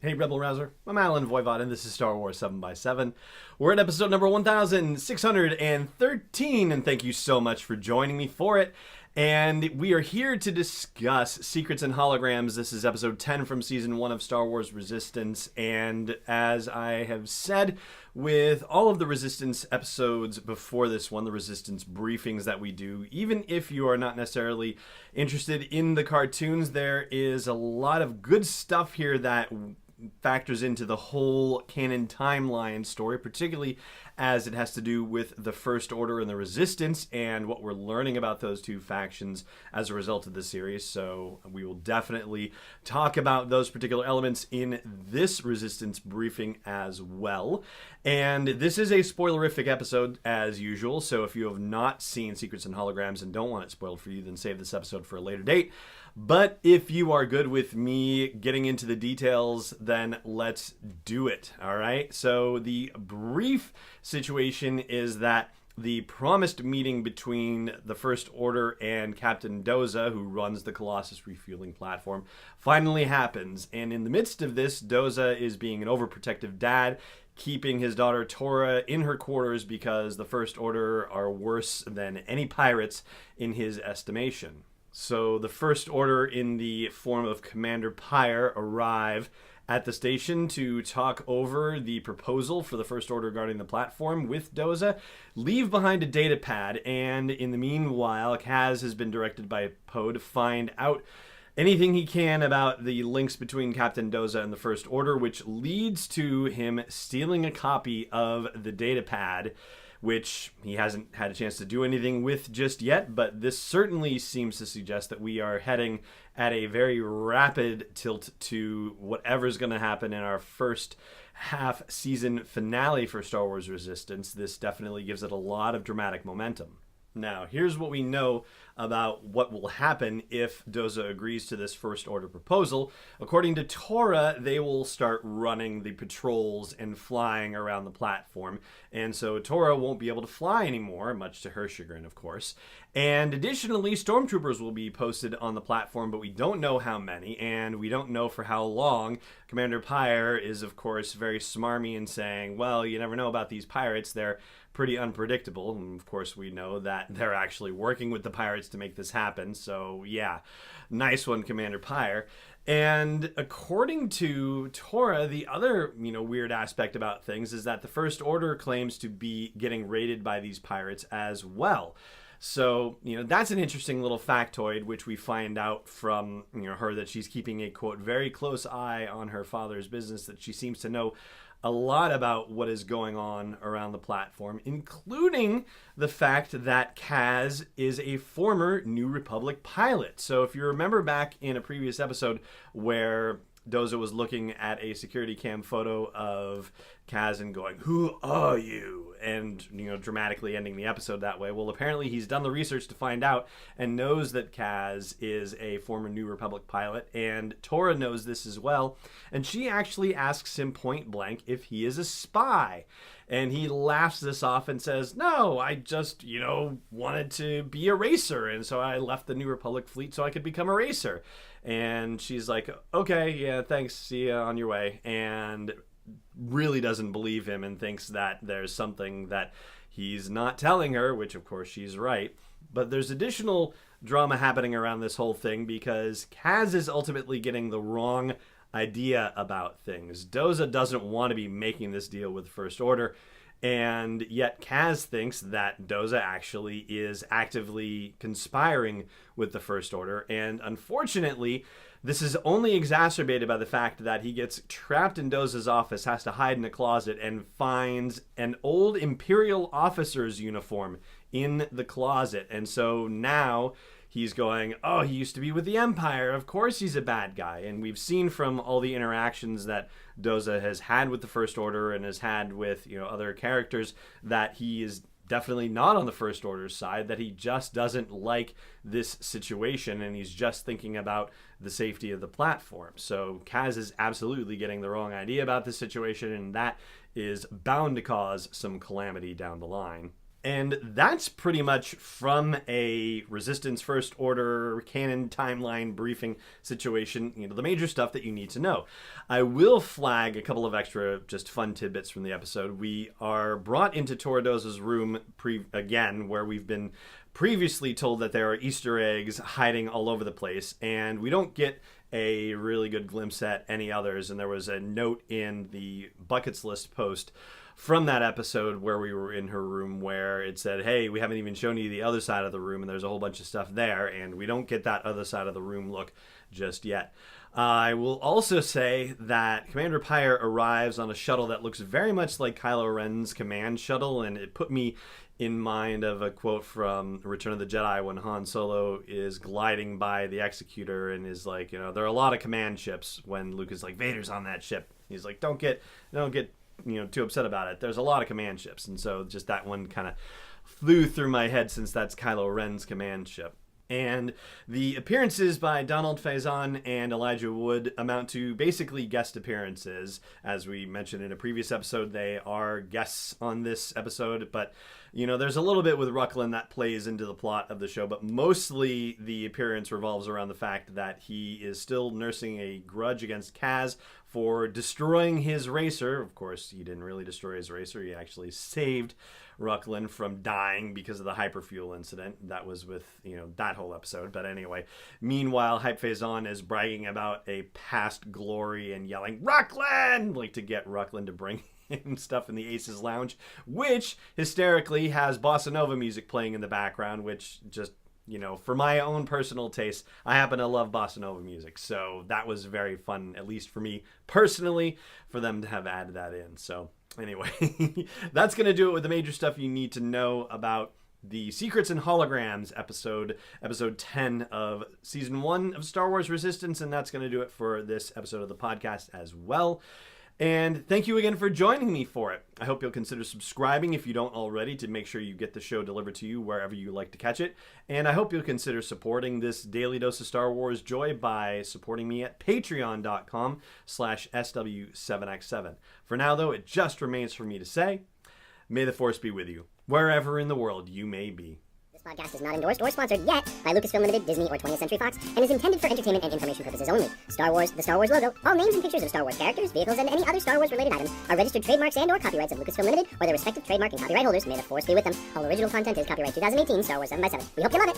Hey, Rebel Rouser. I'm Alan Voivod, and this is Star Wars 7x7. We're at episode number 1613, and thank you so much for joining me for it. And we are here to discuss Secrets and Holograms. This is episode 10 from season 1 of Star Wars Resistance. And as I have said, with all of the Resistance episodes before this one, the Resistance briefings that we do, even if you are not necessarily interested in the cartoons, there is a lot of good stuff here that factors into the whole canon timeline story, particularly as it has to do with the First Order and the Resistance and what we're learning about those two factions as a result of the series. So we will definitely talk about those particular elements in this Resistance briefing as well. And this is a spoilerific episode as usual, so if you have not seen Secrets and Holograms and don't want it spoiled for you, then save this episode for a later date. But if you are good with me getting into the details, then let's do it, all right? So the brief situation is that the promised meeting between the First Order and Captain Doza, who runs the Colossus refueling platform, finally happens. And in the midst of this, Doza is being an overprotective dad, keeping his daughter Tora in her quarters because the First Order are worse than any pirates in his estimation. So the First Order, in the form of Commander Pyre, arrive at the station to talk over the proposal for the First Order guarding the platform with Doza, leave behind a data pad, and in the meanwhile, Kaz has been directed by Poe to find out anything he can about the links between Captain Doza and the First Order, which leads to him stealing a copy of the data pad, which he hasn't had a chance to do anything with just yet, but this certainly seems to suggest that we are heading at a very rapid tilt to whatever's going to happen in our first half season finale for Star Wars Resistance. This definitely gives it a lot of dramatic momentum. Now, here's what we know about what will happen if Doza agrees to this First Order proposal. According to Tora, they will start running the patrols and flying around the platform. And so Tora won't be able to fly anymore, much to her chagrin, of course. And additionally, stormtroopers will be posted on the platform, but we don't know how many, and we don't know for how long. Commander Pyre is, of course, very smarmy in saying, well, you never know about these pirates. They're pretty unpredictable. And of course, we know that they're actually working with the pirates to make this happen. So yeah, nice one, Commander Pyre. And according to Tora, the other, weird aspect about things is that the First Order claims to be getting raided by these pirates as well. So, that's an interesting little factoid, which we find out from, her, that she's keeping a, quote, very close eye on her father's business, that she seems to know a lot about what is going on around the platform, including the fact that Kaz is a former New Republic pilot. So if you remember back in a previous episode where Doza was looking at a security cam photo of Kaz and going, "Who are you?" and, dramatically ending the episode that way. Well, apparently he's done the research to find out and knows that Kaz is a former New Republic pilot, and Tora knows this as well. And she actually asks him point blank if he is a spy. And he laughs this off and says, "No, I just, wanted to be a racer. And so I left the New Republic fleet so I could become a racer." And she's like, "Okay, yeah, thanks. See ya on your way." And really doesn't believe him and thinks that there's something that he's not telling her, which of course she's right. But there's additional drama happening around this whole thing because Kaz is ultimately getting the wrong idea about things. Doza doesn't want to be making this deal with First Order, and yet Kaz thinks that Doza actually is actively conspiring with the First Order, and unfortunately, this is only exacerbated by the fact that he gets trapped in Doza's office, has to hide in a closet, and finds an old Imperial officer's uniform in the closet. And so now he's going, oh, he used to be with the Empire. Of course he's a bad guy. And we've seen from all the interactions that Doza has had with the First Order and has had with, other characters, that he is definitely not on the First Order's side, that he just doesn't like this situation and he's just thinking about the safety of the platform. So Kaz is absolutely getting the wrong idea about this situation, and that is bound to cause some calamity down the line. And that's pretty much from a Resistance First Order canon timeline briefing situation, the major stuff that you need to know. I will flag a couple of extra just fun tidbits from the episode. We are brought into Toradoza's room again, where we've been previously told that there are Easter eggs hiding all over the place, and we don't get a really good glimpse at any others. And there was a note in the Buckets List post from that episode where we were in her room where it said, hey, we haven't even shown you the other side of the room, and there's a whole bunch of stuff there, and we don't get that other side of the room look just yet. I will also say that Commander Pyre arrives on a shuttle that looks very much like Kylo Ren's command shuttle, and it put me in mind of a quote from Return of the Jedi when Han Solo is gliding by the Executor and is like, there are a lot of command ships, when Luke is like, Vader's on that ship. He's like, don't get too upset about it. There's a lot of command ships. And so just that one kind of flew through my head, since that's Kylo Ren's command ship. And the appearances by Donald Faison and Elijah Wood amount to basically guest appearances. As we mentioned in a previous episode, they are guests on this episode, but there's a little bit with Rucklin that plays into the plot of the show, but mostly the appearance revolves around the fact that he is still nursing a grudge against Kaz for destroying his racer. Of course, he didn't really destroy his racer. He actually saved Rucklin from dying because of the hyperfuel incident. That was with, that whole episode. But anyway, meanwhile, Hype Faison is bragging about a past glory and yelling, Rucklin! Like to get Rucklin to bring him stuff in the Aces Lounge, which hysterically has bossa nova music playing in the background, which just, for my own personal taste, I happen to love bossa nova music. So that was very fun, at least for me personally, for them to have added that in. So anyway, that's going to do it with the major stuff you need to know about the Secrets and Holograms episode 10 of Season 1 of Star Wars Resistance, and that's going to do it for this episode of the podcast as well. And thank you again for joining me for it. I hope you'll consider subscribing if you don't already, to make sure you get the show delivered to you wherever you like to catch it. And I hope you'll consider supporting this daily dose of Star Wars joy by supporting me at patreon.com/SW7x7. For now, though, it just remains for me to say, may the Force be with you, wherever in the world you may be. This podcast is not endorsed or sponsored yet by Lucasfilm Limited, Disney, or 20th Century Fox, and is intended for entertainment and information purposes only. Star Wars, the Star Wars logo, all names and pictures of Star Wars characters, vehicles, and any other Star Wars-related items are registered trademarks and or copyrights of Lucasfilm Limited or their respective trademark and copyright holders. May the Force be with them. All original content is copyright 2018 Star Wars 7x7. We hope you love it!